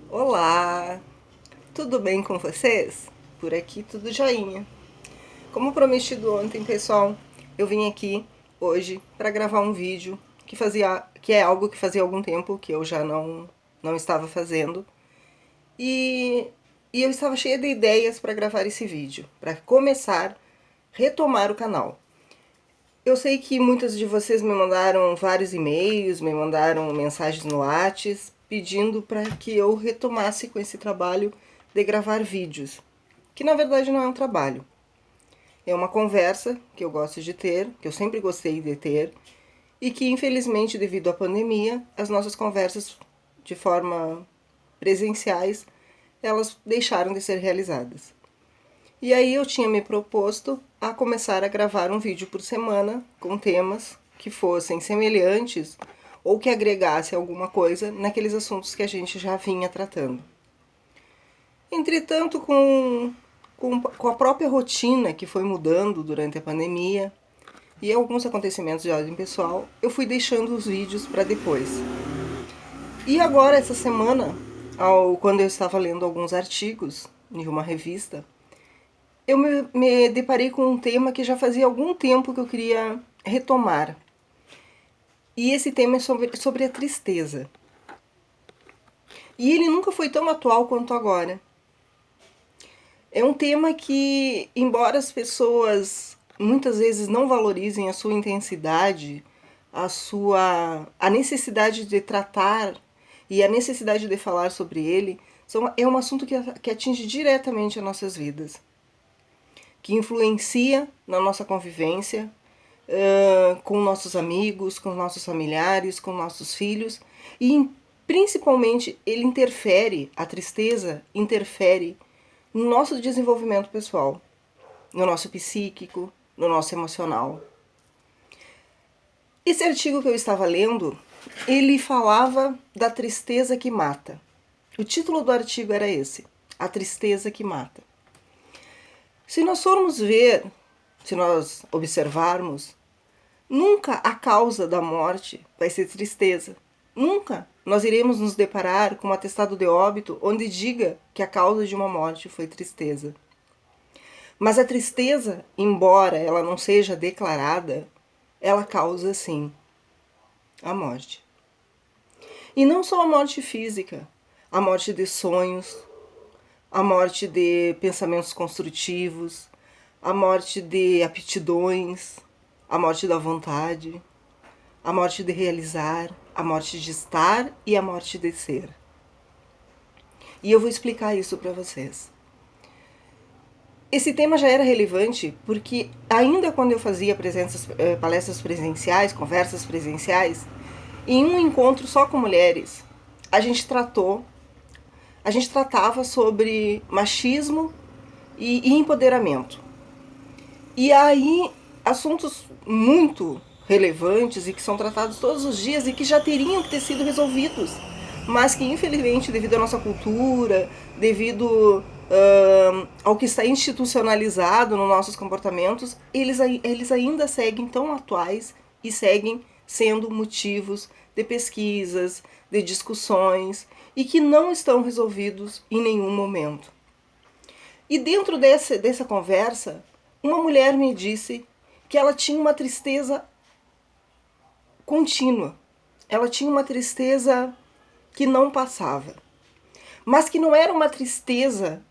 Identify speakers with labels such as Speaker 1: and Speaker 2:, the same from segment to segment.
Speaker 1: Olá, tudo bem com vocês? Por aqui tudo joinha. Como prometido ontem, pessoal, eu vim aqui hoje para gravar um vídeo que é algo que fazia algum tempo que eu já não estava fazendo e, e eu estava cheia de ideias para gravar esse vídeo, para começar retomar o canal. Eu sei que muitas de vocês me mandaram vários e-mails, me mandaram mensagens no Whats pedindo para que eu retomasse com esse trabalho de gravar vídeos, que na verdade não é um trabalho. É uma conversa que eu gosto de ter, que eu sempre gostei de ter, e que infelizmente devido à pandemia, as nossas conversas de forma presenciais, elas deixaram de ser realizadas. E aí eu tinha me proposto a começar a gravar um vídeo por semana com temas que fossem semelhantes ou que agregasse alguma coisa naqueles assuntos que a gente já vinha tratando. Entretanto, com a própria rotina que foi mudando durante a pandemia e alguns acontecimentos de ordem pessoal, eu fui deixando os vídeos para depois. E agora, essa semana, quando eu estava lendo alguns artigos em uma revista, eu me deparei com um tema que já fazia algum tempo que eu queria retomar. E esse tema é sobre a tristeza. E ele nunca foi tão atual quanto agora. É um tema que, embora as pessoas muitas vezes não valorizem a sua intensidade, a necessidade de tratar e a necessidade de falar sobre ele, é um assunto que atinge diretamente as nossas vidas, que influencia na nossa convivência com nossos amigos, com nossos familiares, com nossos filhos e principalmente a tristeza interfere no nosso desenvolvimento pessoal, no nosso psíquico, no nosso emocional. Esse artigo que eu estava lendo, ele falava da tristeza que mata. O título do artigo era esse, A Tristeza que Mata. Se nós formos ver, se nós observarmos, nunca a causa da morte vai ser tristeza. Nunca nós iremos nos deparar com um atestado de óbito onde diga que a causa de uma morte foi tristeza. Mas a tristeza, embora ela não seja declarada, ela causa sim a morte. E não só a morte física, a morte de sonhos, a morte de pensamentos construtivos, a morte de aptidões, a morte da vontade, a morte de realizar, a morte de estar e a morte de ser. E eu vou explicar isso para vocês. Esse tema já era relevante porque ainda quando eu fazia palestras presenciais, conversas presenciais, em um encontro só com mulheres, a gente tratava sobre machismo e empoderamento. E aí, assuntos muito relevantes e que são tratados todos os dias e que já teriam que ter sido resolvidos, mas que infelizmente, devido à nossa cultura, devido ao que está institucionalizado nos nossos comportamentos, eles ainda seguem tão atuais e seguem sendo motivos de pesquisas, de discussões e que não estão resolvidos em nenhum momento. E dentro dessa conversa, uma mulher me disse que ela tinha uma tristeza contínua. Ela tinha uma tristeza que não passava. Mas que não era uma tristeza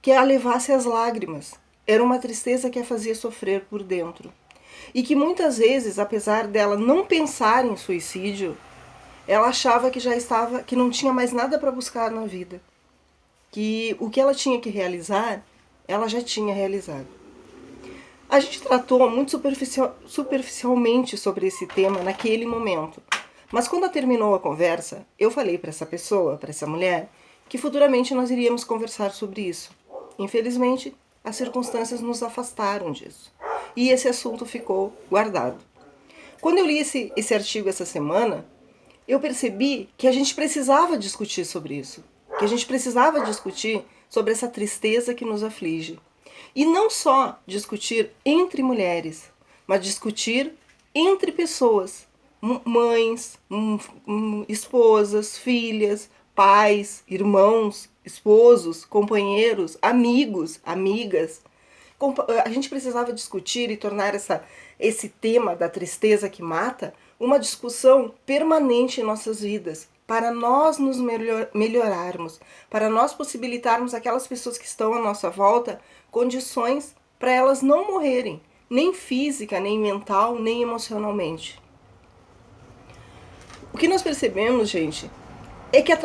Speaker 1: que a levasse às lágrimas. Era uma tristeza que a fazia sofrer por dentro. E que muitas vezes, apesar dela não pensar em suicídio, ela achava que não tinha mais nada para buscar na vida. Que o que ela tinha que realizar, ela já tinha realizado. A gente tratou muito superficialmente sobre esse tema naquele momento. Mas quando terminou a conversa, eu falei para essa pessoa, para essa mulher, que futuramente nós iríamos conversar sobre isso. Infelizmente, as circunstâncias nos afastaram disso. E esse assunto ficou guardado. Quando eu li esse artigo essa semana, eu percebi que a gente precisava discutir sobre isso. Que a gente precisava discutir sobre essa tristeza que nos aflige. E não só discutir entre mulheres, mas discutir entre pessoas, mães, esposas, filhas, pais, irmãos, esposos, companheiros, amigos, amigas. A gente precisava discutir e tornar esse tema da tristeza que mata uma discussão permanente em nossas vidas, para nós nos melhorarmos, para nós possibilitarmos aquelas pessoas que estão à nossa volta condições para elas não morrerem, nem física, nem mental, nem emocionalmente. O que nós percebemos, gente, é que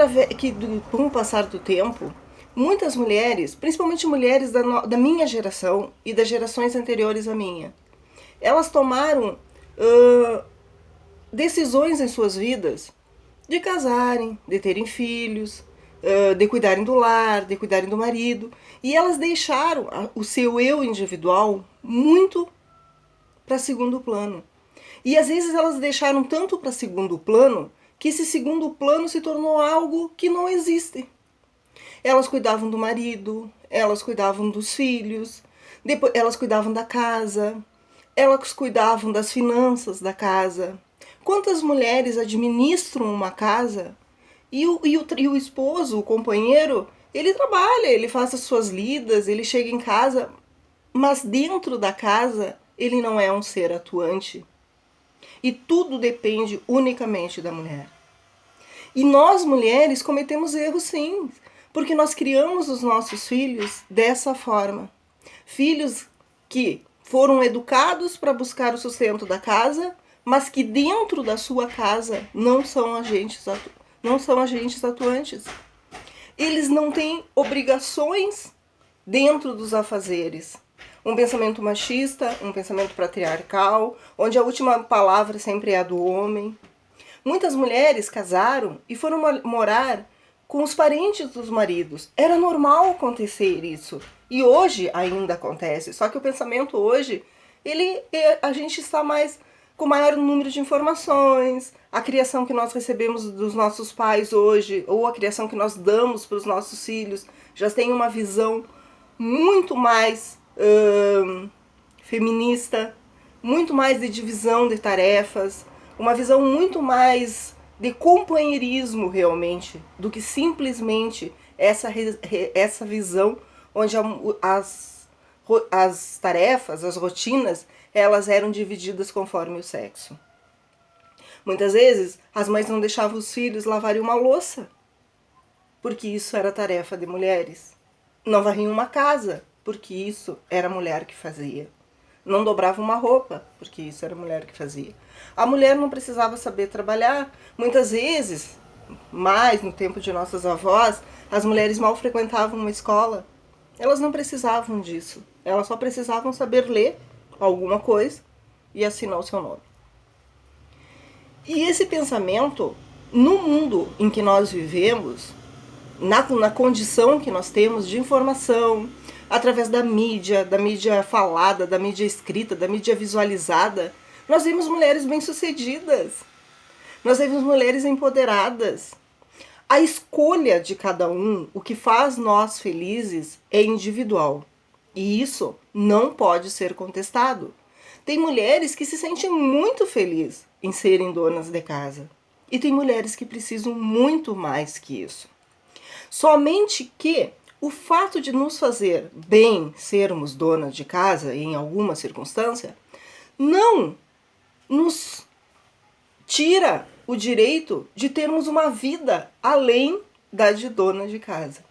Speaker 1: com o passar do tempo, muitas mulheres, principalmente mulheres da minha geração e das gerações anteriores à minha, elas tomaram decisões em suas vidas de casarem, de terem filhos, de cuidarem do lar, de cuidarem do marido, e elas deixaram o seu eu individual muito para segundo plano. E às vezes elas deixaram tanto para segundo plano que esse segundo plano se tornou algo que não existe. Elas cuidavam do marido, elas cuidavam dos filhos, depois elas cuidavam da casa, elas cuidavam das finanças da casa. Quantas mulheres administram uma casa e o esposo, o companheiro, ele trabalha, ele faz as suas lidas, ele chega em casa, mas dentro da casa ele não é um ser atuante. E tudo depende unicamente da mulher. E nós, mulheres, cometemos erros sim, porque nós criamos os nossos filhos dessa forma. Filhos que foram educados para buscar o sustento da casa, mas que dentro da sua casa não são agentes atuantes. Eles não têm obrigações dentro dos afazeres. Um pensamento machista, um pensamento patriarcal, onde a última palavra sempre é a do homem. Muitas mulheres casaram e foram morar com os parentes dos maridos. Era normal acontecer isso. E hoje ainda acontece. Só que o pensamento hoje, a gente está com maior número de informações. A criação que nós recebemos dos nossos pais hoje, ou a criação que nós damos para os nossos filhos, já tem uma visão muito mais feminista, muito mais de divisão de tarefas, uma visão muito mais de companheirismo realmente, do que simplesmente essa visão onde as tarefas, as rotinas, elas eram divididas conforme o sexo. Muitas vezes as mães não deixavam os filhos lavarem uma louça, porque isso era tarefa de mulheres. Não varriam uma casa, porque isso era a mulher que fazia. Não dobrava uma roupa, porque isso era a mulher que fazia. A mulher não precisava saber trabalhar. Muitas vezes, mais no tempo de nossas avós, as mulheres mal frequentavam uma escola. Elas não precisavam disso. Elas só precisavam saber ler alguma coisa e assinar o seu nome. E esse pensamento, no mundo em que nós vivemos, na condição que nós temos de informação, através da mídia falada, da mídia escrita, da mídia visualizada, nós vemos mulheres bem-sucedidas, nós vemos mulheres empoderadas. A escolha de cada um, o que faz nós felizes, é individual. E isso não pode ser contestado. Tem mulheres que se sentem muito felizes em serem donas de casa. E tem mulheres que precisam muito mais que isso. Somente que o fato de nos fazer bem sermos donas de casa, em alguma circunstância, não nos tira o direito de termos uma vida além da de dona de casa.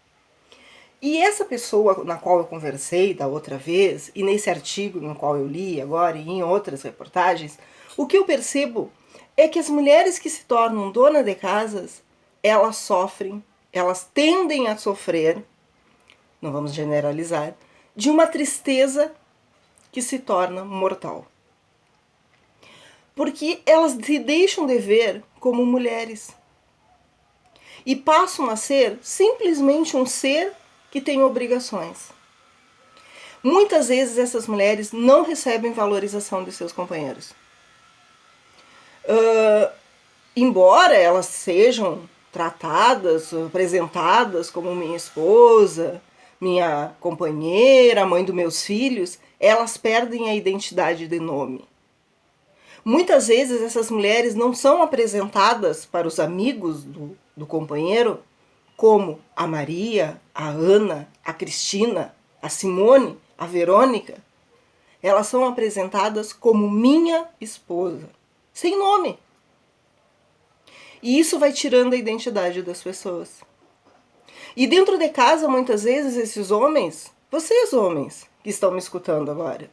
Speaker 1: E essa pessoa na qual eu conversei da outra vez, e nesse artigo no qual eu li agora e em outras reportagens, o que eu percebo é que as mulheres que se tornam dona de casas, elas sofrem, elas tendem a sofrer, não vamos generalizar, de uma tristeza que se torna mortal. Porque elas se deixam de ver como mulheres e passam a ser simplesmente um ser que tem obrigações. Muitas vezes essas mulheres não recebem valorização de seus companheiros. Embora elas sejam tratadas, apresentadas como minha esposa, minha companheira, mãe dos meus filhos, elas perdem a identidade de nome. Muitas vezes essas mulheres não são apresentadas para os amigos do companheiro como a Maria, a Ana, a Cristina, a Simone, a Verônica, elas são apresentadas como minha esposa, sem nome. E isso vai tirando a identidade das pessoas. E dentro de casa, muitas vezes, esses homens, vocês homens que estão me escutando agora,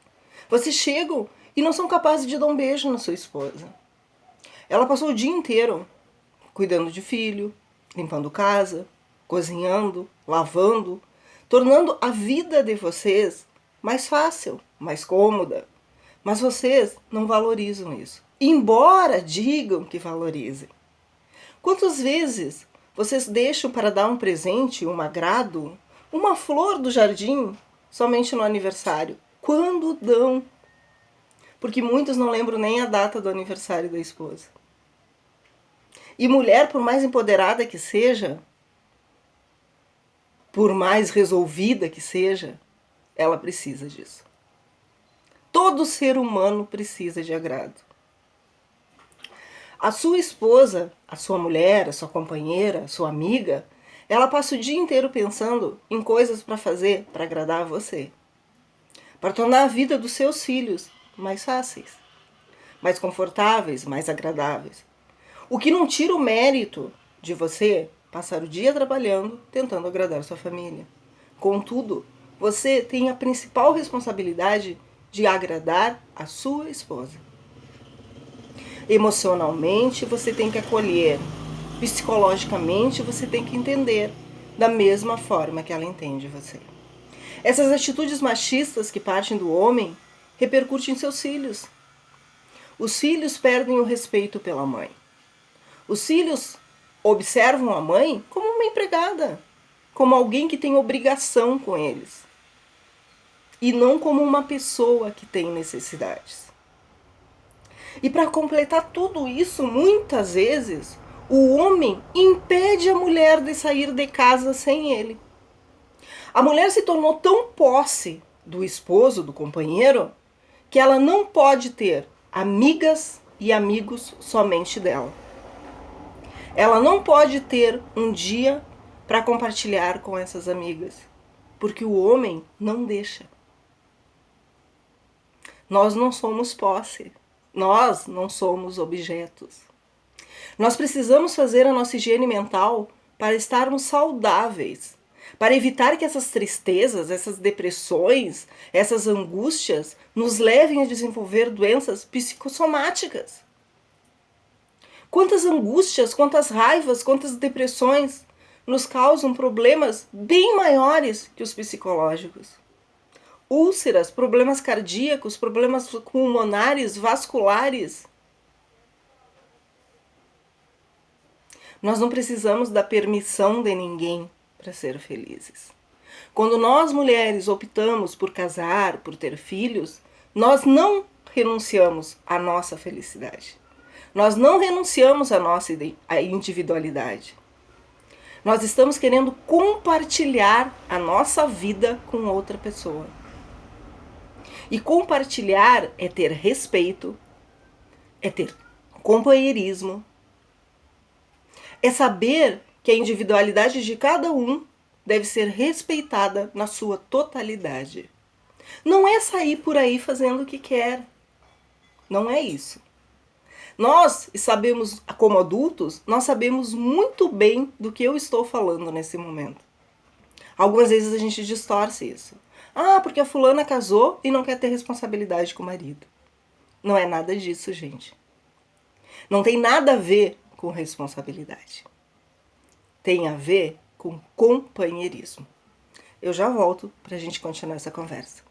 Speaker 1: vocês chegam e não são capazes de dar um beijo na sua esposa. Ela passou o dia inteiro cuidando de filho, limpando casa, cozinhando, lavando, tornando a vida de vocês mais fácil, mais cômoda. Mas vocês não valorizam isso, embora digam que valorizem. Quantas vezes vocês deixam para dar um presente, um agrado, uma flor do jardim, somente no aniversário? Quando dão? Porque muitos não lembram nem a data do aniversário da esposa. E mulher, por mais empoderada que seja, por mais resolvida que seja, ela precisa disso. Todo ser humano precisa de agrado. A sua esposa, a sua mulher, a sua companheira, a sua amiga, ela passa o dia inteiro pensando em coisas para fazer para agradar a você. Para tornar a vida dos seus filhos mais fáceis, mais confortáveis, mais agradáveis. O que não tira o mérito de você passar o dia trabalhando, tentando agradar sua família. Contudo, você tem a principal responsabilidade de agradar a sua esposa. Emocionalmente, você tem que acolher. Psicologicamente, você tem que entender da mesma forma que ela entende você. Essas atitudes machistas que partem do homem repercutem em seus filhos. Os filhos perdem o respeito pela mãe. Os filhos observam a mãe como uma empregada, como alguém que tem obrigação com eles, e não como uma pessoa que tem necessidades. E para completar tudo isso, muitas vezes, o homem impede a mulher de sair de casa sem ele. A mulher se tornou tão posse do esposo, do companheiro, que ela não pode ter amigas e amigos somente dela. Ela não pode ter um dia para compartilhar com essas amigas, porque o homem não deixa. Nós não somos posse. Nós não somos objetos. Nós precisamos fazer a nossa higiene mental para estarmos saudáveis, para evitar que essas tristezas, essas depressões, essas angústias nos levem a desenvolver doenças psicossomáticas. Quantas angústias, quantas raivas, quantas depressões nos causam problemas bem maiores que os psicológicos. Úlceras, problemas cardíacos, problemas pulmonares, vasculares. Nós não precisamos da permissão de ninguém para ser felizes. Quando nós mulheres optamos por casar, por ter filhos, nós não renunciamos à nossa felicidade. Nós não renunciamos à nossa individualidade. Nós estamos querendo compartilhar a nossa vida com outra pessoa. E compartilhar é ter respeito, é ter companheirismo, é saber que a individualidade de cada um deve ser respeitada na sua totalidade. Não é sair por aí fazendo o que quer. Não é isso. Nós sabemos, como adultos, nós sabemos muito bem do que eu estou falando nesse momento. Algumas vezes a gente distorce isso. Ah, porque a fulana casou e não quer ter responsabilidade com o marido. Não é nada disso, gente. Não tem nada a ver com responsabilidade. Tem a ver com companheirismo. Eu já volto para a gente continuar essa conversa.